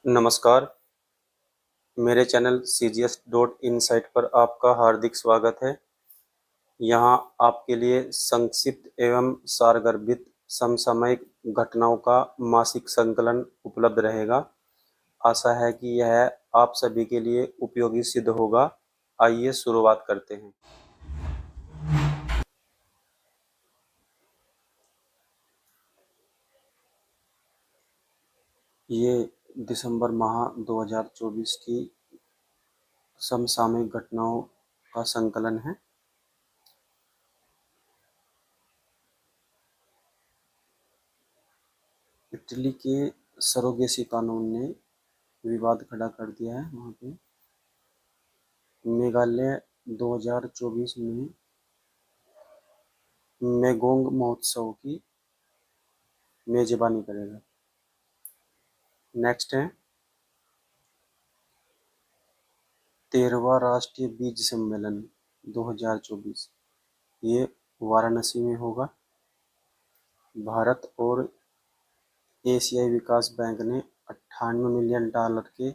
नमस्कार, मेरे channel cgs.insight पर आपका हार्दिक स्वागत है। यहाँ आपके लिए संक्षिप्त एवं सारगर्भित समसामयिक घटनाओं का मासिक संकलन उपलब्ध रहेगा। आशा है कि यह आप सभी के लिए उपयोगी सिद्ध होगा। आइए शुरुआत करते हैं। ये दिसंबर माह 2024 की समसामयिक घटनाओं का संकलन है। इटली के सरोगेसी कानून ने विवाद खड़ा कर दिया है। वहाँ पे मेघालय 2024 में मेगोंग महोत्सव की मेजबानी करेगा। नेक्स्ट है 13वां राष्ट्रीय बीज सम्मेलन 2024। ये वाराणसी में होगा। भारत और एशियाई विकास बैंक ने 98 मिलियन डॉलर के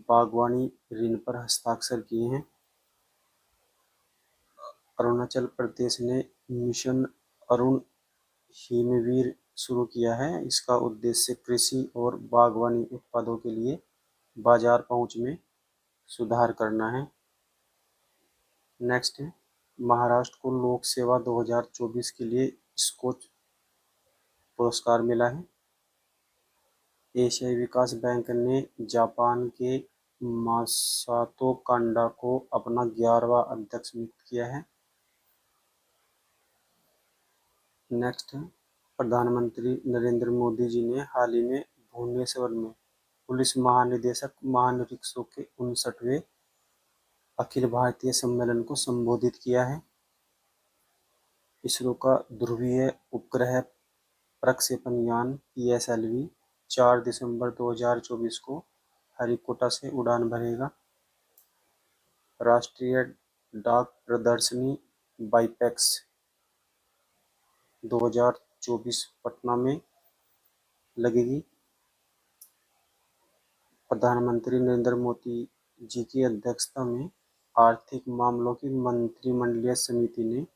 बागवानी ऋण पर हस्ताक्षर किए हैं। अरुणाचल प्रदेश ने मिशन अरुण हिमवीर शुरू किया है। इसका उद्देश्य कृषि और बागवानी उत्पादों के लिए बाजार पहुंच में सुधार करना है। नेक्स्ट है महाराष्ट्र को लोक सेवा 2024 के लिए स्कोच पुरस्कार मिला है। एशियाई विकास बैंक ने जापान के मासातो कांडा को अपना 11वां अध्यक्ष नियुक्त किया है। नेक्स्ट है प्रधानमंत्री नरेंद्र मोदी जी ने हाल ही में भुवनेश्वर में पुलिस महानिदेशक महानिरीक्षकों के 59वें अखिल भारतीय सम्मेलन को संबोधित किया है। इसरो का ध्रुवीय उपग्रह प्रक्षेपण यान PSLV 4 दिसंबर 2024 को हरिकोटा से उड़ान भरेगा। राष्ट्रीय डाक प्रदर्शनी बाइपेक्स 2024 पटना में लगेगी। प्रधानमंत्री नरेंद्र मोदी जी की अध्यक्षता में आर्थिक मामलों की मंत्रिमंडलीय समिति ने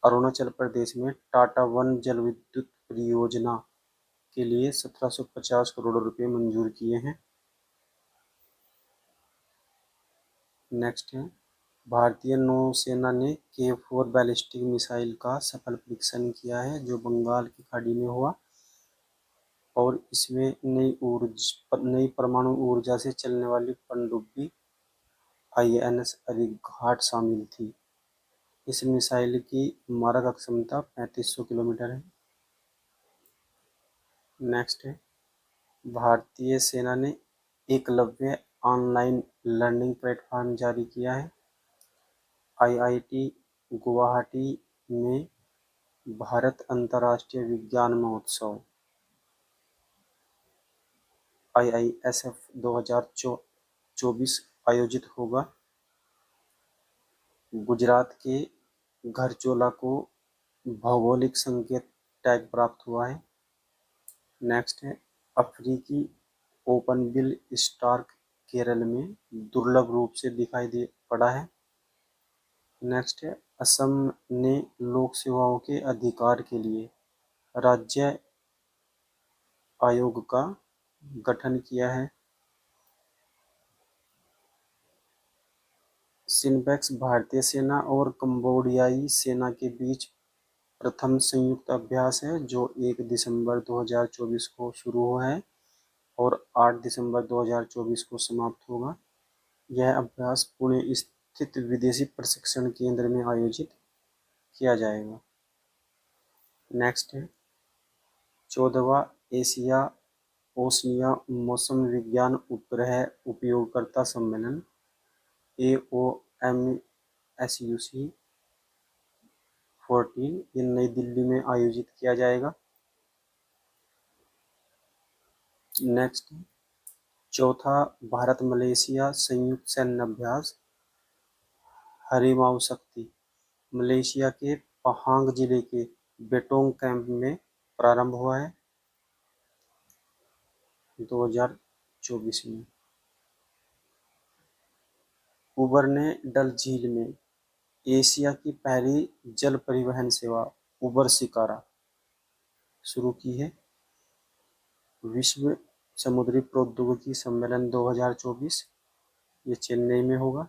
अरुणाचल प्रदेश में टाटा वन जलविद्युत परियोजना के लिए 1750 करोड़ रुपए मंजूर किए हैं। नेक्स्ट है भारतीय नौसेना ने K4 बैलिस्टिक मिसाइल का सफल परीक्षण किया है, जो बंगाल की खाड़ी में हुआ और इसमें नई परमाणु ऊर्जा से चलने वाली पनडुब्बी INS अरिघाट शामिल थी। इस मिसाइल की मारक क्षमता 3500 किलोमीटर है। नेक्स्ट है भारतीय सेना ने एकलव्य ऑनलाइन लर्निंग प्लेटफॉर्म जारी किया है। IIT गुवाहाटी में भारत अंतर्राष्ट्रीय विज्ञान महोत्सव IISF 2024 आयोजित होगा। गुजरात के घरचोला को भौगोलिक संकेत टैग प्राप्त हुआ है। नेक्स्ट है अफ्रीकी ओपनबिल स्टार्क केरल में दुर्लभ रूप से दिखाई दे पड़ा है। नेक्स्ट है असम ने लोक सेवाओं के अधिकार के लिए राज्य आयोग का गठन किया है। सिनबैक्स भारतीय सेना और कंबोडियाई सेना के बीच प्रथम संयुक्त अभ्यास है, जो 1 दिसंबर 2024 को शुरू हुआ है और 8 दिसंबर 2024 को समाप्त होगा। यह अभ्यास पुणे स्थित विदेशी प्रशिक्षण केंद्र में आयोजित किया जाएगा। नेक्स्ट है 14वां एशिया ओशिनिया मौसम विज्ञान उपग्रह उपयोगकर्ता सम्मेलन AOMSUC 14 ये नई दिल्ली में आयोजित किया जाएगा। नेक्स्ट चौथा भारत मलेशिया संयुक्त सैन्य अभ्यास हरिमाऊ शक्ति मलेशिया के पहांग जिले के बेटोंग कैंप में प्रारंभ हुआ है। 2024 2024 में। उबर ने डल झील में एशिया की पहली जल परिवहन सेवा उबर शिकारा शुरू की है। विश्व समुद्री प्रौद्योगिकी सम्मेलन 2024 ये चेन्नई में होगा।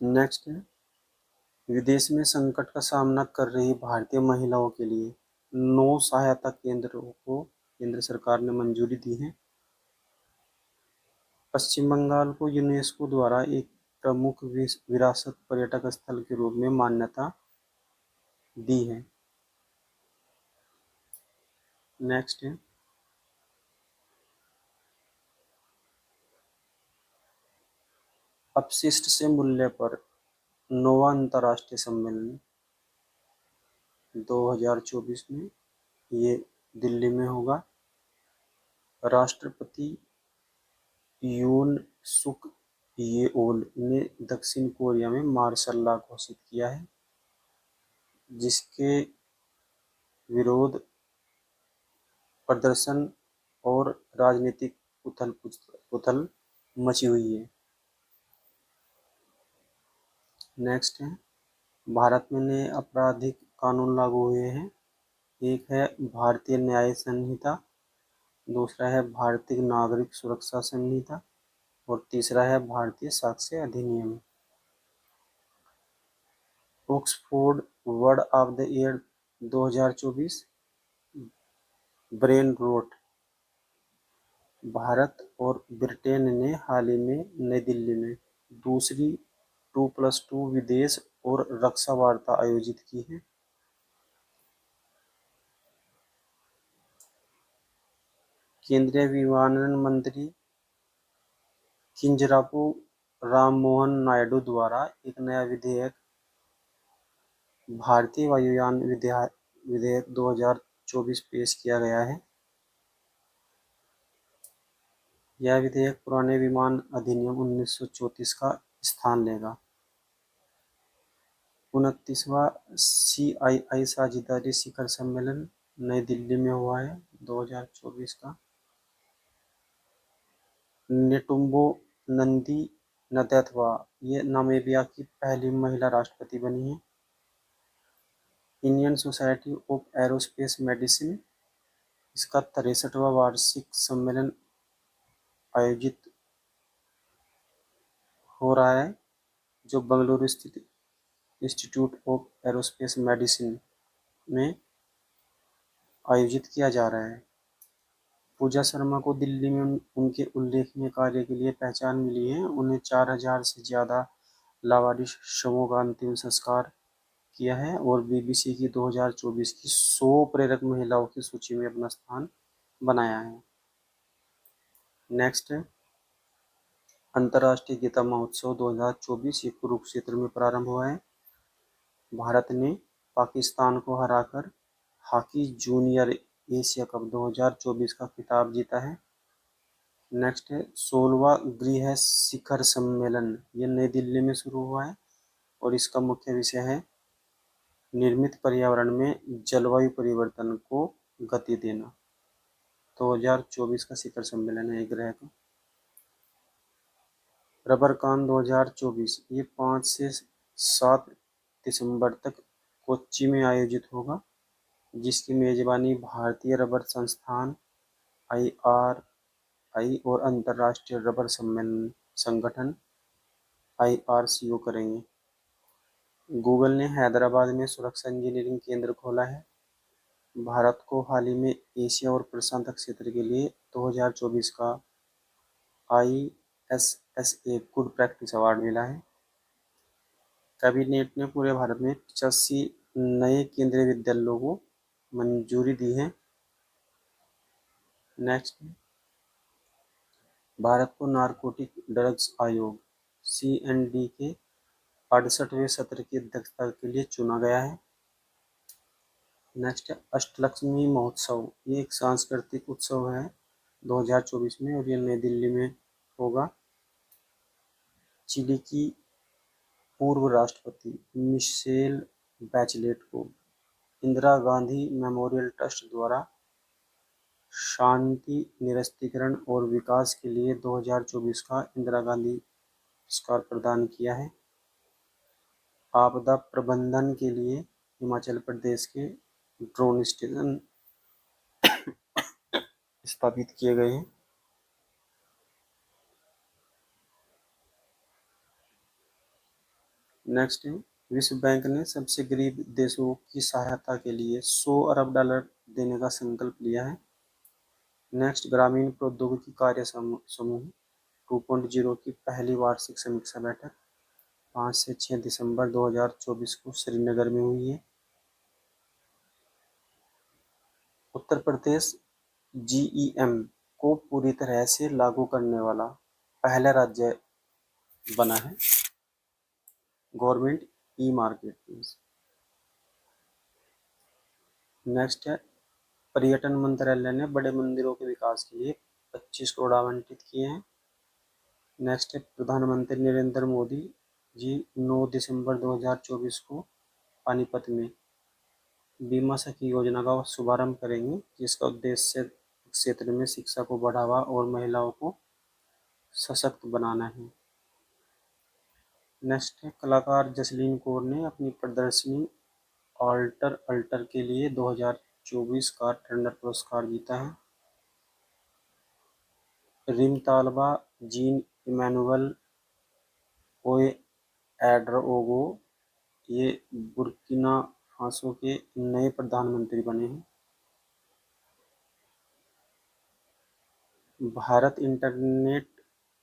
नेक्स्ट है, विदेश में संकट का सामना कर रही भारतीय महिलाओं के लिए 9 सहायता केंद्रों को केंद्र सरकार ने मंजूरी दी है। पश्चिम बंगाल को यूनेस्को द्वारा एक प्रमुख विरासत पर्यटक स्थल के रूप में मान्यता दी है। नेक्स्ट है, अपशिष्ट से मूल्य पर 9वां अंतर्राष्ट्रीय सम्मेलन 2024 में ये दिल्ली में होगा। राष्ट्रपति यून सुक येओल ने दक्षिण कोरिया में मार्शल लॉ घोषित किया है, जिसके विरोध प्रदर्शन और राजनीतिक उथल मची हुई है। नेक्स्ट है, भारत में नए आपराधिक कानून लागू हुए हैं। एक है भारतीय न्याय संहिता, दूसरा है भारतीय नागरिक सुरक्षा संहिता और तीसरा है भारतीय साक्ष्य अधिनियम। Oxford word of the year 2024 brain rot. Bharat और ब्रिटेन ने हाल ही में नई दिल्ली में दूसरी 2+2 विदेश और रक्षा वार्ता आयोजित की है। केंद्रीय विमानन मंत्री किंजरापू राममोहन नायडू द्वारा एक नया विधेयक भारतीय वायुयान विधेयक 2024 पेश किया गया है। यह विधेयक पुराने विमान अधिनियम 1934 का स्थान लेगा। 29वां CII साझेदारी शिखर सम्मेलन नई दिल्ली में हुआ है 2024 का। नेटुम्बो नंदी नदैथवा ये नामीबिया की पहली महिला राष्ट्रपति बनी है। Indian society of aerospace medicine इसका 63वां वार्षिक सम्मेलन आयोजित हो रहा है, जो बंगलुरु स्थित इंस्टीट्यूट ऑफ एरोस्पेस मेडिसिन में आयोजित किया जा रहा है। पूजा शर्मा को दिल्ली में उनके उल्लेखनीय कार्य के लिए पहचान मिली है। उन्हें 4000 से ज़्यादा लावारिस शवों का अंतिम संस्कार किया है और BBC की 2024 की 100 प्रेरक महिलाओं की सूची में अपना स्थान बनाया है। नेक्स्ट है, अंतर्राष्ट्रीय गीता महोत्सव 2024 ये कुरुक्षेत्र में प्रारंभ हुआ है। भारत ने पाकिस्तान को हराकर हॉकी जूनियर एशिया कप 2024 का खिताब जीता है। नेक्स्ट है, 16वां गृह शिखर सम्मेलन ये नई दिल्ली में शुरू हुआ है और इसका मुख्य विषय है निर्मित पर्यावरण में जलवायु परिवर्तन को गति देना। 2024 का शिखर सम्मेलन है गृह का। रबरकॉन 2024 ये 5 से 7 दिसंबर तक कोच्चि में आयोजित होगा, जिसकी मेजबानी भारतीय रबर संस्थान IRI और अंतर्राष्ट्रीय रबर सम्मेलन संगठन IRCO करेंगे। गूगल ने हैदराबाद में सुरक्षा इंजीनियरिंग केंद्र खोला है। भारत को हाल ही में एशिया और प्रशांत क्षेत्र के लिए 2024 का ISSA गुड प्रैक्टिस अवार्ड मिला है। कैबिनेट ने पूरे भारत में 85 नए केंद्रीय विद्यालयों को मंजूरी दी है। नेक्स्ट, भारत को नारकोटिक ड्रग्स आयोग CND के 68वें सत्र की अध्यक्षता के लिए चुना गया है। नेक्स्ट है, अष्टलक्ष्मी महोत्सव ये एक सांस्कृतिक उत्सव है 2024 में और ये नई दिल्ली में होगा। चिली की पूर्व राष्ट्रपति मिशेल बैचलेट को इंदिरा गांधी मेमोरियल ट्रस्ट द्वारा शांति, निरस्त्रीकरण और विकास के लिए 2024 का इंदिरा गांधी पुरस्कार प्रदान किया है। आपदा प्रबंधन के लिए हिमाचल प्रदेश के ड्रोन स्टेशन स्थापित किए गए हैं। नेक्स्ट है, विश्व बैंक ने सबसे गरीब देशों की सहायता के लिए 100 अरब डॉलर देने का संकल्प लिया है। नेक्स्ट, ग्रामीण प्रौद्योगिकी कार्य समूह 2.0 की पहली वार्षिक समीक्षा बैठक 5 से 6 दिसंबर 2024 को श्रीनगर में हुई है। उत्तर प्रदेश जीईएम को पूरी तरह से लागू करने वाला पहला राज्य बना है। Government e market place. Next है, पर्यटन मंत्रालय ने बड़े मंदिरों के विकास के लिए 25 करोड़ आवंटित किए हैं। नेक्स्ट है, प्रधानमंत्री नरेंद्र मोदी जी 9 दिसंबर 2024 को पानीपत में बीमा सखी योजना का शुभारंभ करेंगे, जिसका उद्देश्य क्षेत्र में शिक्षा को बढ़ावा और महिलाओं को सशक्त बनाना है। नेक्स्ट है, कलाकार जसलीन कौर ने अपनी प्रदर्शनी ऑल्टर अल्टर के लिए 2024 का टर्नर पुरस्कार जीता है। रिम तालबा जीन इमैनुअल ओएड्रोगो ये बुर्किना फासो के नए प्रधानमंत्री बने हैं। भारत इंटरनेट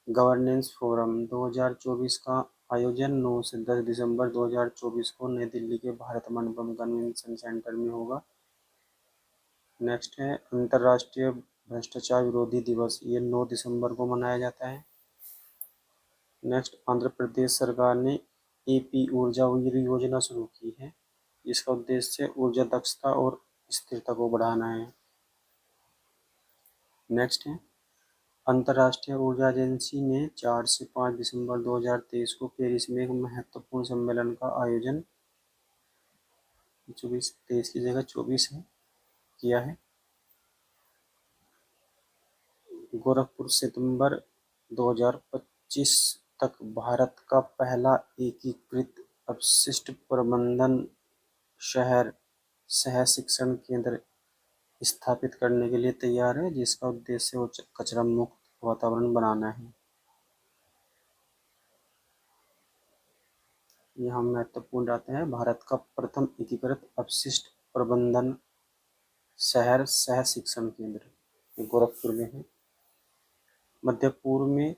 गवर्नेंस फोरम 2024 का आयोजन 9 से 10 दिसंबर 2024 को नई दिल्ली के भारत मंडपम कन्वेंशन सेंटर में होगा। नेक्स्ट है, अंतर्राष्ट्रीय भ्रष्टाचार विरोधी दिवस, ये 9 दिसंबर को मनाया जाता है। नेक्स्ट, आंध्र प्रदेश सरकार ने एपी ऊर्जा योजना शुरू की है, जिसका उद्देश्य ऊर्जा दक्षता और स्थिरता को बढ़ाना है। नेक्स्ट है, अंतर्राष्ट्रीय ऊर्जा एजेंसी ने 4 से 5 दिसंबर 2023 को पेरिस में एक महत्वपूर्ण सम्मेलन का आयोजन 23 की जगह 24 है किया है। गोरखपुर सितंबर 2025 तक भारत का पहला एकीकृत अपशिष्ट प्रबंधन शहर सह शिक्षण केंद्र स्थापित करने के लिए तैयार है, जिसका उद्देश्य कचरा मुक्त वातावरण बनाना है। यहाँ महत्वपूर्ण आते हैं, भारत का प्रथम एकीकृत अपशिष्ट प्रबंधन शहर सह शिक्षण केंद्र गोरखपुर में है। मध्य पूर्व में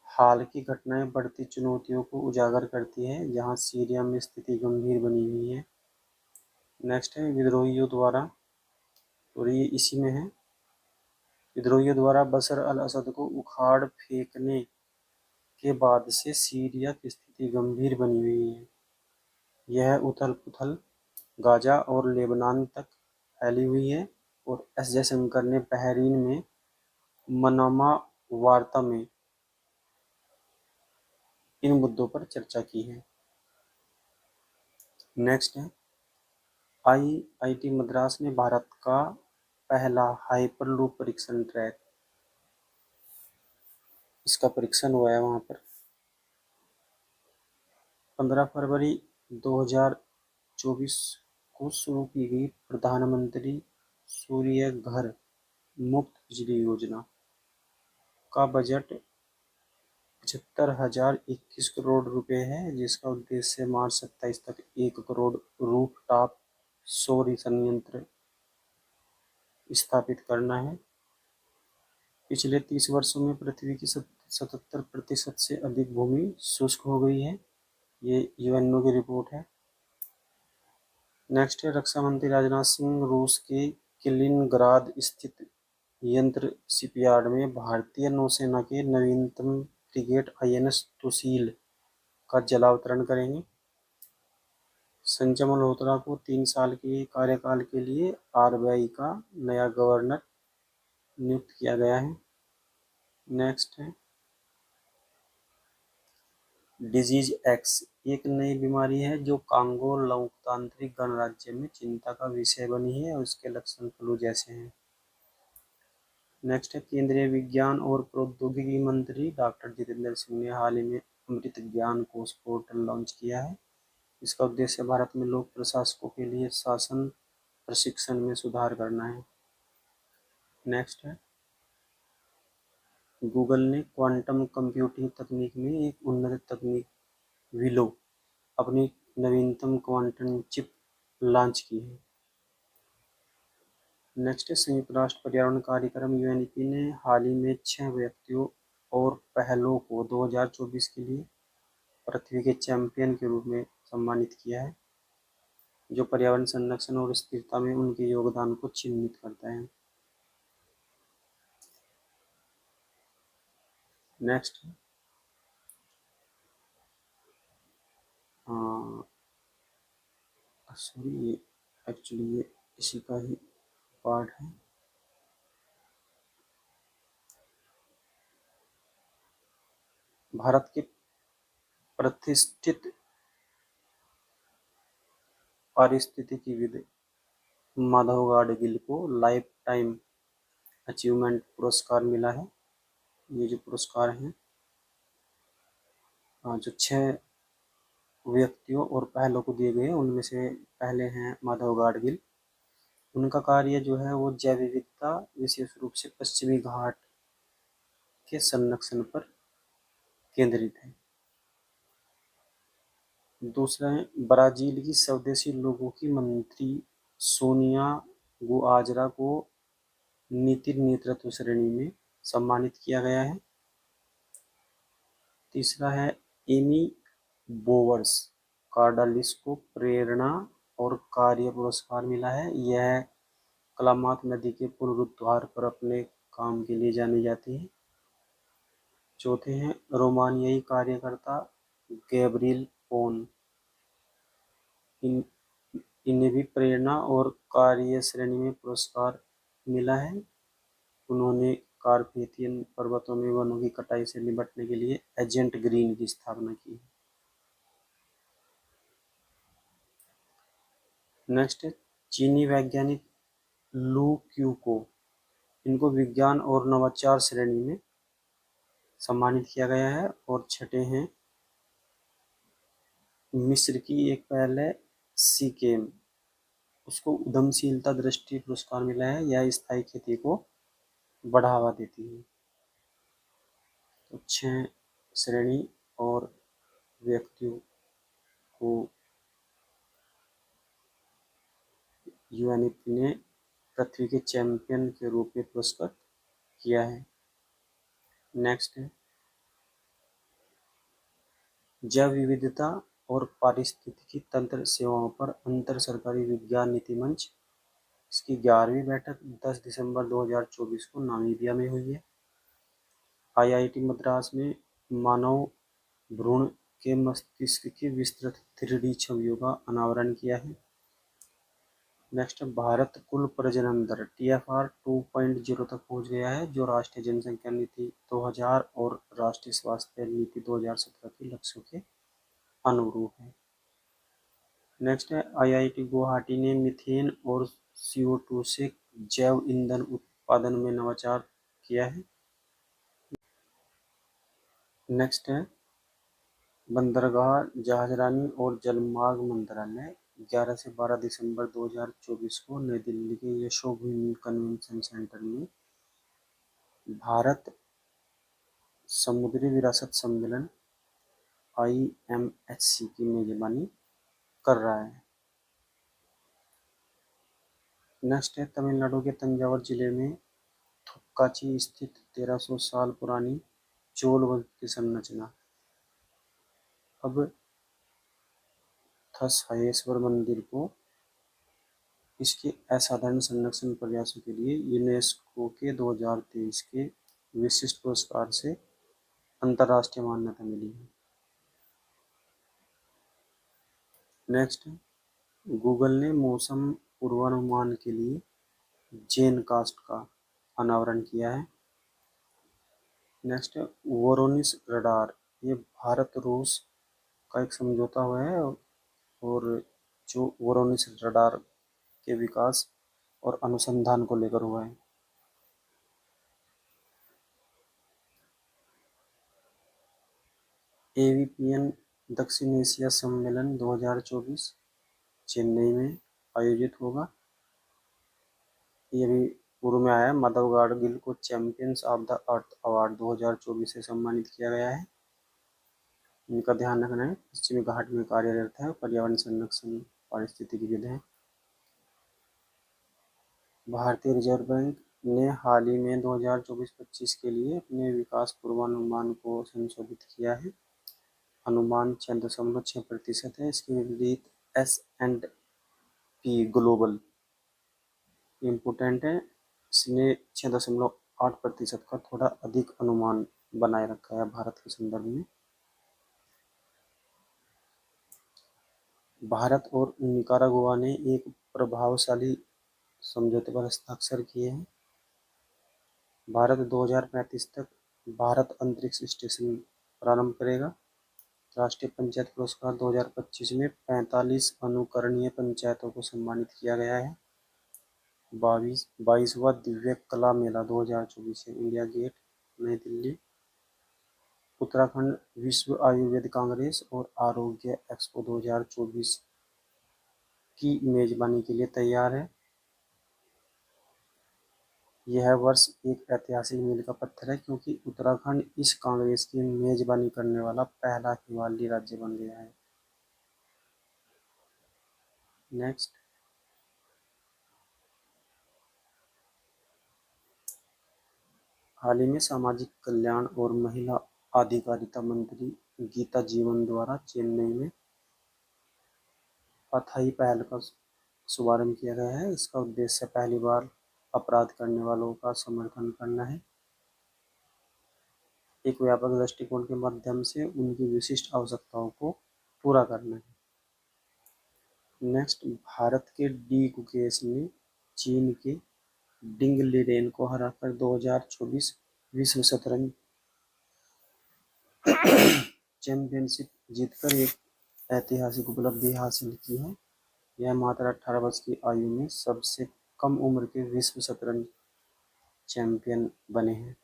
हाल की घटनाएं बढ़ती चुनौतियों को उजागर करती है, जहां सीरिया में स्थिति गंभीर बनी हुई है। नेक्स्ट है, विद्रोहियों द्वारा, और ये इसी में है, विद्रोहियों द्वारा बशर अल असद को उखाड़ फेंकने के बाद से सीरिया की स्थिति गंभीर बनी हुई है। यह उथल पुथल गाजा और लेबनान तक फैली हुई है, और एस जयशंकर ने बहरीन में मनामा वार्ता में इन मुद्दों पर चर्चा की है। नेक्स्ट है, आईआईटी मद्रास ने भारत का पहला हाइपरलूप परीक्षण ट्रैक, इसका परीक्षण हुआ है वहां पर। 15 फरवरी 2024 को शुरू की गई प्रधानमंत्री सूर्य घर मुफ्त बिजली योजना का बजट 75,021 करोड़ रुपए है, जिसका उद्देश्य मार्च 27 तक 1 करोड़ रूफटॉप सौर संयंत्र स्थापित करना है। पिछले 30 वर्षों में पृथ्वी की 77% से अधिक भूमि शुष्क हो गई है, ये यूएनओ की रिपोर्ट है। नेक्स्ट है, रक्षा मंत्री राजनाथ सिंह रूस के किलिनग्राद स्थित यंत्र शिपयार्ड में भारतीय नौसेना के नवीनतम फ्रिगेट आईएनएस तुशील का जलावतरण करेंगे। संजय मल्होत्रा को 3 साल के कार्यकाल के लिए आरबीआई का नया गवर्नर नियुक्त किया गया है। नेक्स्ट है, डिजीज एक्स एक नई बीमारी है जो कांगो लोकतांत्रिक गणराज्य में चिंता का विषय बनी है, और उसके लक्षण फ्लू जैसे हैं। नेक्स्ट है केंद्रीय विज्ञान और प्रौद्योगिकी मंत्री डॉक्टर जितेंद्र सिंह ने हाल ही में अमृत ज्ञान कोश पोर्टल लॉन्च किया है। इसका उद्देश्य भारत में लोक प्रशासकों के लिए शासन प्रशिक्षण में सुधार करना है। नेक्स्ट है गूगल ने क्वांटम कंप्यूटिंग तकनीक में एक उन्नत तकनीक विलो अपनी नवीनतम क्वांटम चिप लॉन्च की है। नेक्स्ट है संयुक्त राष्ट्र पर्यावरण कार्यक्रम यूएनईपी ने हाल ही में 6 व्यक्तियों और पहलों को 2024 के लिए पृथ्वी के चैंपियन के रूप में सम्मानित किया है, जो पर्यावरण संरक्षण और स्थिरता में उनके योगदान को चिन्हित करता है। नेक्स्ट सॉरी ये एक्चुअली ये इसी का ही पार्ट है। भारत के प्रतिष्ठित पारिस्थितिकीविद माधव गाडगिल को लाइफ टाइम अचीवमेंट पुरस्कार मिला है। ये जो पुरस्कार हैं जो 6 व्यक्तियों और पहलों को दिए गए हैं, उनमें से पहले हैं माधव गाडगिल। उनका कार्य जो है वो जैव विविधता, विशेष रूप से पश्चिमी घाट के संरक्षण पर केंद्रित है। दूसरा है ब्राजील की स्वदेशी लोगों की मंत्री सोनिया गुआजरा को नीति नेतृत्व श्रेणी में सम्मानित किया गया है। तीसरा है एमी बोवर्स कार्डालिस को प्रेरणा और कार्य पुरस्कार मिला है। यह क्लामात नदी के पुनरुद्धार पर अपने काम के लिए जानी जाती है। चौथे हैं रोमानियाई कार्यकर्ता गैब्रियल पोन, इन्हें भी प्रेरणा और कार्य श्रेणी में पुरस्कार मिला है। उन्होंने कार्पेथियन पर्वतों में वनों की कटाई से निपटने के लिए एजेंट ग्रीन की स्थापना की। नेक्स्ट है चीनी वैज्ञानिक लू क्यू को, इनको विज्ञान और नवाचार श्रेणी में सम्मानित किया गया है। और छठे हैं मिस्र की एक पहल है सीकेम, उसको उद्यमशीलता दृष्टि पुरस्कार मिला है। यह स्थायी खेती को बढ़ावा देती है। तो 6 श्रेणी और व्यक्तियों को यूएनईपी ने पृथ्वी के चैंपियन के रूप में पुरस्कृत किया है। नेक्स्ट है जैव विविधता और पारिस्थितिकी तंत्र सेवाओं पर अंतर सरकारी विज्ञान नीति मंच, इसकी 11वीं बैठक 10 दिसंबर 2024 को नामीबिया में हुई है। आईआईटी मद्रास में मानव भ्रूण के मस्तिष्क की विस्तृत 3D छवियों का अनावरण किया है। नेक्स्ट भारत कुल प्रजनन दर TFR 2.0 तक पहुंच गया है, जो राष्ट्रीय जनसंख्या नीति 2000 और राष्ट्रीय स्वास्थ्य नीति 2017 के लक्ष्यों के अनुरूप है। नेक्स्ट है आईआईटी गुवाहाटी ने मीथेन और CO2 से जैव ईंधन उत्पादन में नवाचार किया है। नेक्स्ट है बंदरगाह जहाजरानी और जलमार्ग मंत्रालय 11 से 12 दिसंबर 2024 को नई दिल्ली के यशोभूमि कन्वेंशन सेंटर में भारत समुद्री विरासत सम्मेलन IMHC की मेजबानी कर रहा है। नेक्स्ट है तमिलनाडु के तंजावुर जिले में थुक्काची स्थित 1300 साल पुरानी चोल वंश की संरचना अब थसहेश्वर मंदिर को इसके असाधारण संरक्षण प्रयासों के लिए यूनेस्को के 2023 के विशिष्ट पुरस्कार से अंतर्राष्ट्रीय मान्यता मिली है। नेक्स्ट गूगल ने मौसम पूर्वानुमान के लिए जेनकास्ट का अनावरण किया है। नेक्स्ट वोरोनिस रडार, ये भारत रूस का एक समझौता हुआ है और जो वोरोनिस रडार के विकास और अनुसंधान को लेकर हुआ है। एवीपीएन दक्षिण एशिया सम्मेलन 2024 चेन्नई में आयोजित होगा। ये भी पूर्व में आया है। माधव गाडगिल को champions of the earth award 2024 से सम्मानित किया गया है। इनका ध्यान रखना है। पश्चिमी घाट में कार्यरत है, पर्यावरण संरक्षण पारिस्थितिकीविद है। भारतीय रिजर्व बैंक ने हाल ही में 2024-25 के लिए अपने विकास पूर्वानुमान को संशोधित किया है। अनुमान 6.6% है। इसके विपरीत S&P ग्लोबल इम्पोर्टेंट है, इसने 6.8% का थोड़ा अधिक अनुमान बनाए रखा है भारत के संदर्भ में। भारत और निकारागुआ ने एक प्रभावशाली समझौते पर हस्ताक्षर किए हैं। भारत 2035 तक भारत अंतरिक्ष स्टेशन प्रारंभ करेगा। राष्ट्रीय पंचायत पुरस्कार 2025 में 45 अनुकरणीय पंचायतों को सम्मानित किया गया है। 22वां दिव्य कला मेला 2024 है, इंडिया गेट, नई दिल्ली। उत्तराखंड विश्व आयुर्वेद कांग्रेस और आरोग्य एक्सपो 2024 की मेजबानी के लिए तैयार है। यह वर्ष एक ऐतिहासिक मील का पत्थर है, क्योंकि उत्तराखंड इस कांग्रेस की मेजबानी करने वाला पहला हिमालयी राज्य बन गया है। नेक्स्ट, हाल ही में सामाजिक कल्याण और महिला अधिकारिता मंत्री गीता जीवन द्वारा चेन्नई में अथाई पहल का शुभारंभ किया गया है। इसका उद्देश्य पहली बार अपराध करने वालों का समर्थन करना है, एक व्यापक दृष्टिकोण के माध्यम से उनकी विशिष्ट आवश्यकताओं को पूरा करना है। नेक्स्ट, भारत के डी गुकेश ने चीन के डिंग लीरेन को हराकर 2024 विश्व शतरंज चैंपियनशिप जीतकर एक ऐतिहासिक उपलब्धि हासिल की है। यह मात्र 18 वर्ष की आयु में सबसे कम उम्र के विश्व शतरंज चैंपियन बने हैं।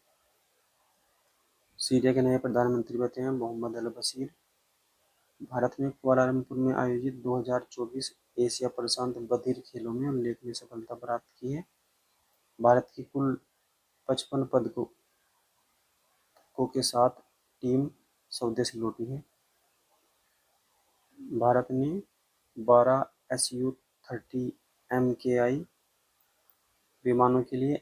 सीरिया के नए प्रधानमंत्री बने हैं मोहम्मद अल बशीर। भारत में कुआलालंपुर में आयोजित 2024 एशिया प्रशांत बधिर खेलों में उल्लेखनीय सफलता प्राप्त की है। भारत की कुल 55 पदकों के साथ टीम स्वदेश लौटी है। भारत ने 12 Su-30 MKI विमानों के लिए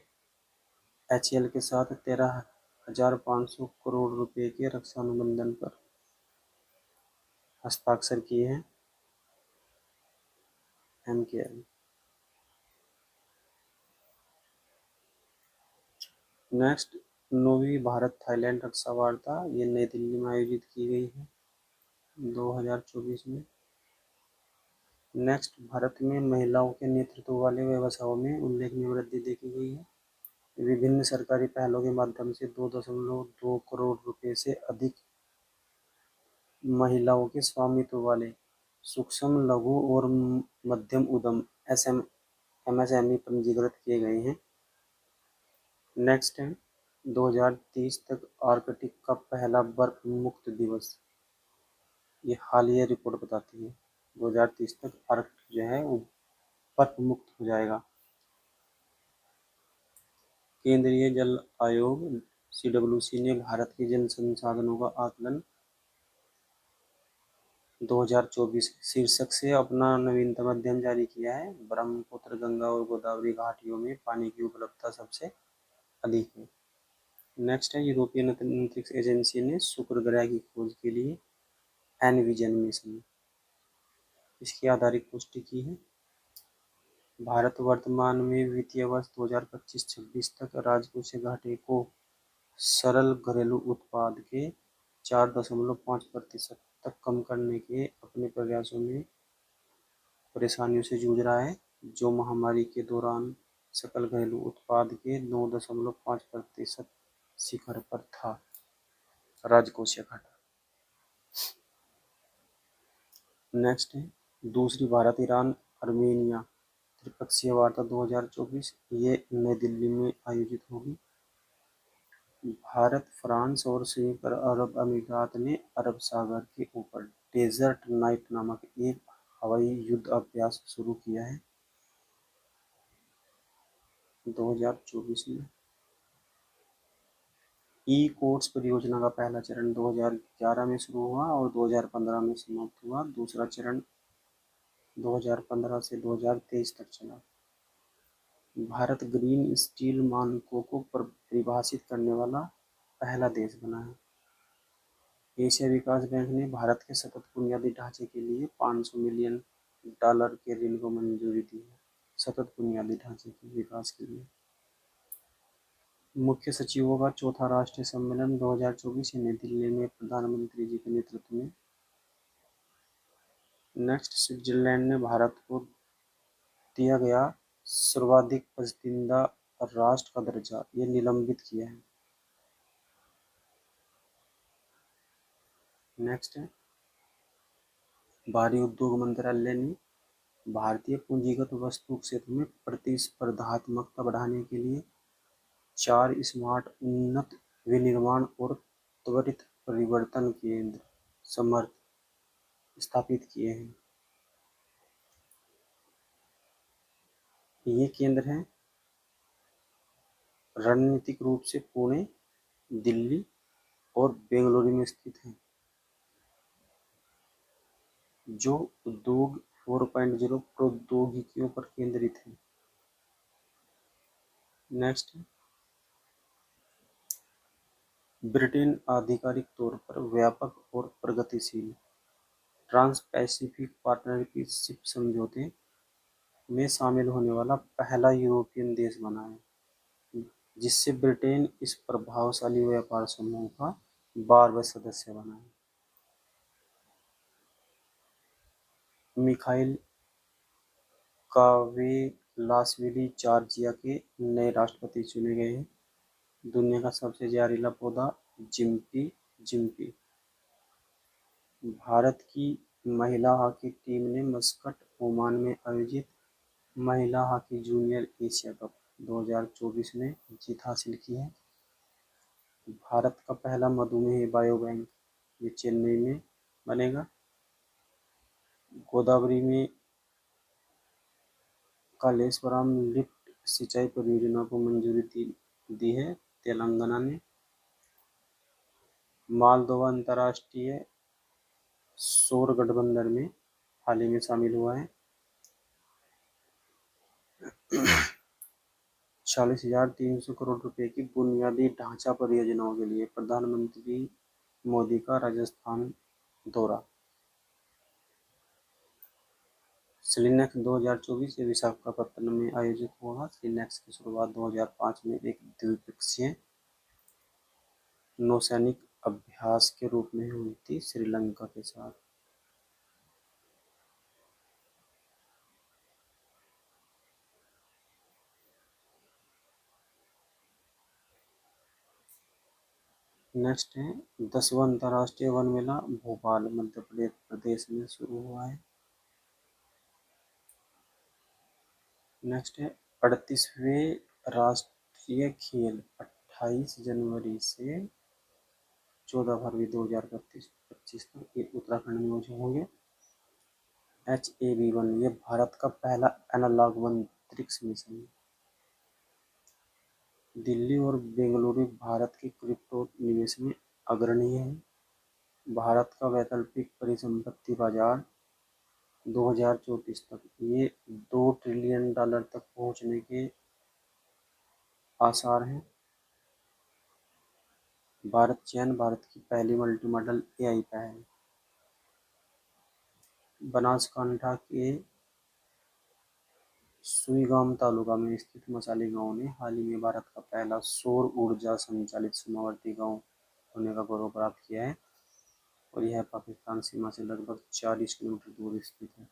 HAL के साथ 13,500 करोड़ रुपए के रक्षा अनुबंधन पर हस्ताक्षर किए हैं। MKI। नेक्स्ट, 9वीं भारत थाईलैंड रक्षा वार्ता, ये नई दिल्ली में आयोजित की गई है 2024 में। नेक्स्ट, भारत में महिलाओं के नेतृत्व वाले व्यवसायों में उल्लेखनीय वृद्धि देखी गई है। विभिन्न सरकारी पहलों के माध्यम से 2.2 करोड़ रुपए से अधिक महिलाओं के स्वामित्व वाले सूक्ष्म, लघु और मध्यम उद्यम MSME पंजीकृत किए गए हैं। नेक्स्ट है 2030 तक आर्कटिक का पहला बर्फ मुक्त दिवस, ये हालिया रिपोर्ट बताती है 2030 तक आर्कटिक जो है वो बर्फ मुक्त हो जाएगा। केंद्रीय जल आयोग CWC ने भारत के जल संसाधनों का आकलन 2024 शीर्षक से अपना नवीनतम अध्ययन जारी किया है। ब्रह्मपुत्र, गंगा और गोदावरी घाटियों में पानी की उपलब्धता सबसे अधिक है। नेक्स्ट है, यूरोपियन अंतरिक्ष एजेंसी ने शुक्र ग्रह की खोज के लिए एनविजन मिशन, इसकी आधारिक पुष्टि की है। भारत वर्तमान में वित्तीय वर्ष 2025-26 तक राजकोषीय घाटे को सरल घरेलू उत्पाद के 4.5% तक कम करने के अपने प्रयासों में परेशानियों से जूझ रहा है, जो महामारी के दौरान सकल घरेलू उत्पाद के 9.5% शिखर पर था। राजकोषीय घाटा। नेक्स्ट है, दूसरी भारत ईरान आर्मेनिया त्रिपक्षीय वार्ता 2024, ये नई दिल्ली में आयोजित होगी। भारत, फ्रांस और संयुक्त अरब अमीरात ने अरब सागर के ऊपर डेजर्ट नाइट नामक एक हवाई युद्ध अभ्यास शुरू किया है 2024 में। ई कोर्ट्स परियोजना का पहला चरण 2011 में शुरू हुआ और 2015 में समाप्त हुआ। दूसरा चरण 2015 से 2023 तक चला। भारत ग्रीन स्टील मानकों को परिभाषित करने वाला पहला देश बना है। एशिया विकास बैंक ने भारत के सतत बुनियादी ढांचे के लिए $500 मिलियन के ऋण को मंजूरी दी है। सतत बुनियादी ढांचे के विकास के लिए। मुख्य सचिवों का चौथा राष्ट्रीय सम्मेलन 2024 नई दिल्ली में प्रधानमंत्री जी के नेतृत्व में। नेक्स्ट, स्विट्जरलैंड ने भारत को दिया गया सर्वाधिक पसंदीदा राष्ट्र का दर्जा, ये निलंबित किया है। नेक्स्ट है, भारी उद्योग मंत्रालय ने भारतीय पूंजीगत वस्तु क्षेत्र में प्रतिस्पर्धात्मकता बढ़ाने के लिए 4 स्मार्ट उन्नत विनिर्माण और त्वरित परिवर्तन केंद्र समर्थ स्थापित किए हैं। ये केंद्र हैं रणनीतिक रूप से पुणे, दिल्ली और बेंगलुरु में स्थित हैं, जो उद्योग 4.0 प्रौद्योगिकियों पर केंद्रित है। नेक्स्ट, ब्रिटेन आधिकारिक तौर पर व्यापक और प्रगतिशील ट्रांस पैसिफिक पार्टनरशिप समझौते में शामिल होने वाला पहला यूरोपियन देश बना है, जिससे ब्रिटेन इस प्रभावशाली व्यापार समूह का 12वां सदस्य बना है। मिखाइल कावेलासविली जॉर्जिया के नए राष्ट्रपति चुने गए हैं। दुनिया का सबसे जहरीला पौधा जिम्पी। भारत की महिला हॉकी टीम ने मस्कट, ओमान में आयोजित महिला हॉकी जूनियर एशिया कप 2024 में जीत हासिल की है। भारत का पहला मधुमेह बायो बैंक, ये चेन्नई में बनेगा। गोदावरी में कालेश्वरम लिफ्ट सिंचाई परियोजना को मंजूरी दी है तेलंगाना ने। मालदोवा अंतर्राष्ट्रीय सौर गठबंधन में हाल ही में शामिल हुआ है। 40,300 करोड़ रुपए की बुनियादी ढांचा परियोजनाओं के लिए प्रधानमंत्री मोदी का राजस्थान दौरा। स्लिनेक्स 2024 विशाखापत्तनम में आयोजित हुआ। स्लिनेक्स की शुरुआत 2005 में एक द्विपक्षीय नौसैनिक अभ्यास के रूप में हुई थी श्रीलंका के साथ। नेक्स्ट है 10वां अंतर्राष्ट्रीय वन मेला भोपाल मध्य प्रदेश में शुरू हुआ है। नेक्स्ट है 38वें राष्ट्रीय खेल 28 जनवरी से 14 फरवरी 2025 तक ये उत्तराखंड में होंगे। HAV1 ये भारत का पहला एनालॉग अंतरिक्ष मिशन है। दिल्ली और बेंगलुरु भारत के क्रिप्टो निवेश में अग्रणी है। भारत का वैकल्पिक परिसंपत्ति बाजार 2034 तक ये $2 ट्रिलियन तक पहुंचने के आसार हैं। भारत की पहली मल्टी मॉडल AI पहल। बनासकांठा के सुईगाम तालुका में स्थित मसाली गांव ने हाल ही में भारत का पहला सौर ऊर्जा संचालित सीमावर्ती गांव होने का गौरव प्राप्त किया है और यह पाकिस्तान सीमा से लगभग 40 किलोमीटर दूर स्थित है,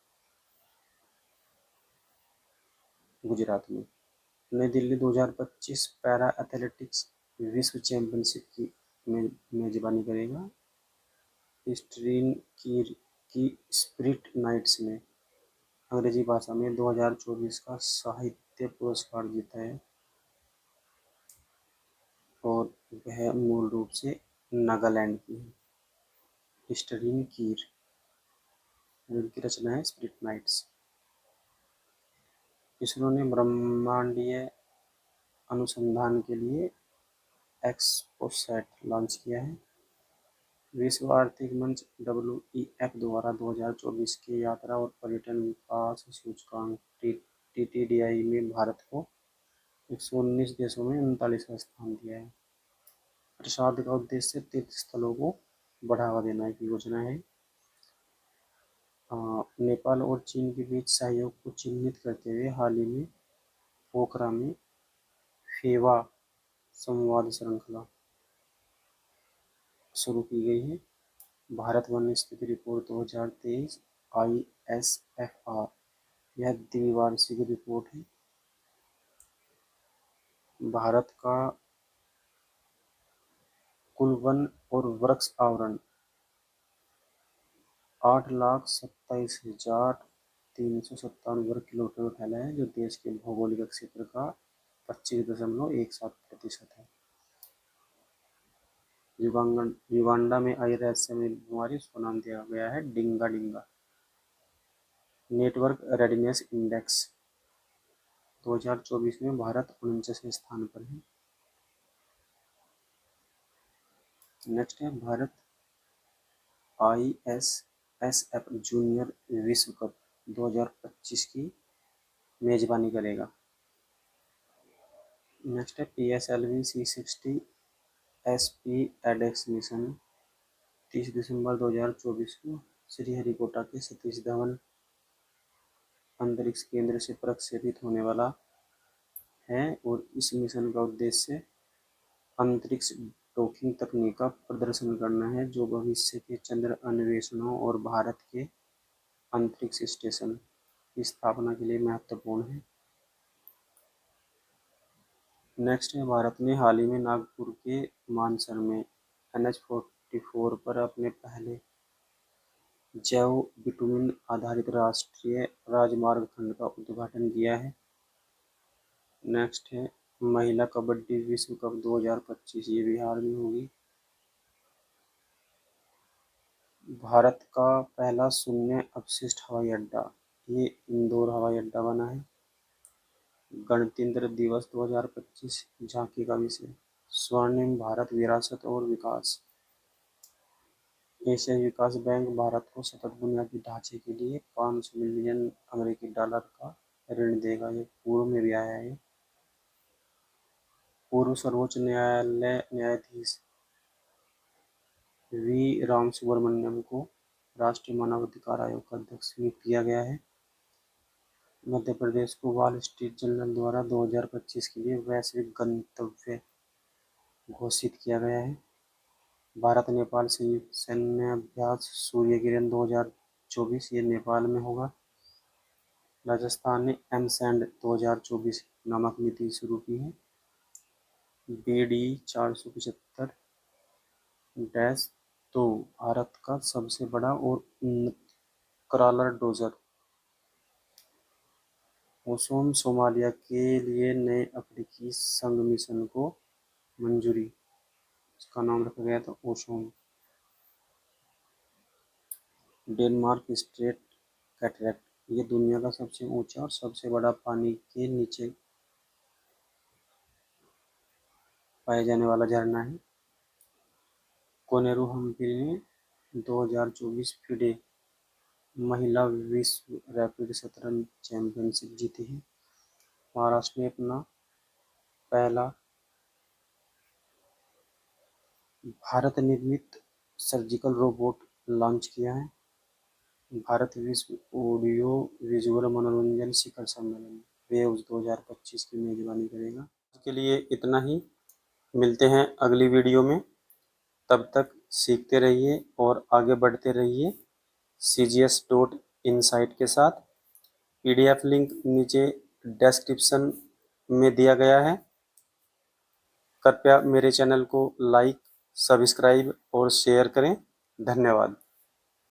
गुजरात में। नई दिल्ली 2025 पैरा एथलेटिक्स विश्व चैंपियनशिप की मेजबानी करेगा। स्ट्रीन की स्पिरिट नाइट्स ने अंग्रेजी भाषा में 2024 का साहित्य पुरस्कार जीता है और यह मूल रूप से नागालैंड की है। हिस्टरीन कीर, जिनकी रचना है स्पिरिट नाइट्स। इसरो ने ब्रह्मांडीय अनुसंधान के लिए एक्सपोसैट लॉन्च किया है। विश्व आर्थिक मंच WEF द्वारा 2024 के यात्रा और पर्यटन विकास सूचकांक TTDI में भारत को 119 देशों में 39वां स्थान दिया है। प्रसाद का उद्देश्य तीर्थ स्थलों को बढ़ावा देने की योजना है। नेपाल और चीन के बीच सहयोग को चिन्हित करते हुए हाल ही में पोखरा में फेवा संवाद श्रृंखला शुरू की गई है। भारत वन स्थिति रिपोर्ट 2023 ISFR, यह द्विवार्षिक रिपोर्ट है। भारत का कुल वन और वृक्ष आवरण 8,27,357 वर्ग किलोमीटर में फैला है, जो देश के भौगोलिक क्षेत्र का 25.17% है। युगांडा में आई रहस्यमय बीमारी, उसको नाम दिया गया है डिंगा डिंगा। नेटवर्क रेडीनेस इंडेक्स 2024 में भारत 49वें स्थान पर है। नेक्स्ट है भारत ISSF जूनियर विश्व कप 2025 की मेजबानी करेगा। नेक्स्ट है PSLV C60 SP एडेक्स मिशन 30 दिसंबर 2024 को श्रीहरिकोटा के सतीश धवन अंतरिक्ष केंद्र से प्रक्षेपित होने वाला है और इस मिशन का उद्देश्य अंतरिक्ष डॉकिंग तकनीक का प्रदर्शन करना है, जो भविष्य के चंद्र अन्वेषणों और भारत के अंतरिक्ष स्टेशन की स्थापना के लिए महत्वपूर्ण है। नेक्स्ट है भारत ने हाल ही में नागपुर के मानसर में NH-44 पर अपने पहले जैव बिटुमिन आधारित राष्ट्रीय राजमार्ग खंड का उद्घाटन किया है। नेक्स्ट है महिला कबड्डी विश्व कप 2025, ये बिहार में होगी। भारत का पहला शून्य अपशिष्ट हवाई अड्डा, ये इंदौर हवाई अड्डा बना है। गणतंत्र दिवस 2025 झांकी का विषय स्वर्णिम भारत विरासत और विकास। एशियाई विकास बैंक भारत को सतत बुनियादी ढांचे के लिए 500 मिलियन अमेरिकी डॉलर का ऋण देगा। ये पूर्व में भी आया है। पूर्व सर्वोच्च न्यायालय न्यायाधीश V रामसुब्रमण्यम को राष्ट्रीय मानवाधिकार आयोग का अध्यक्ष नियुक्त किया गया है। मध्य प्रदेश को वॉल स्ट्रीट जर्नल द्वारा 2025 के लिए वैश्विक गंतव्य घोषित किया गया है। भारत नेपाल संयुक्त सैन्य अभ्यास सूर्य किरण 2024, ये नेपाल में होगा। राजस्थान ने एमसैंड 2024 नामक नीति शुरू की है। BD 475-2 भारत का सबसे बड़ा और उन्नत क्रॉलर डोजर। ओसोम सोमालिया के लिए नए अफ्रीकी संघ मिशन को मंजूरी, इसका नाम रखा गया था ओसोम। डेनमार्क स्ट्रेट कैटरेक्ट, ये दुनिया का सबसे ऊंचा और सबसे बड़ा पानी के नीचे पाए जाने वाला झरना है। कोनेरू हम्पी ने 2024 FIDE महिला विश्व रैपिड शतरंज चैंपियनशिप जीती है। महाराष्ट्र ने अपना पहला भारत निर्मित सर्जिकल रोबोट लॉन्च किया है। भारत विश्व ऑडियो विजुअल मनोरंजन शिखर सम्मेलन वेव्स 2025 की मेजबानी करेगा। आज के लिए इतना ही, मिलते हैं अगली वीडियो में। तब तक सीखते रहिए और आगे बढ़ते रहिए cgs.insight के साथ। PDF लिंक नीचे डिस्क्रिप्शन में दिया गया है। कृपया मेरे चैनल को लाइक, सब्सक्राइब और शेयर करें। धन्यवाद।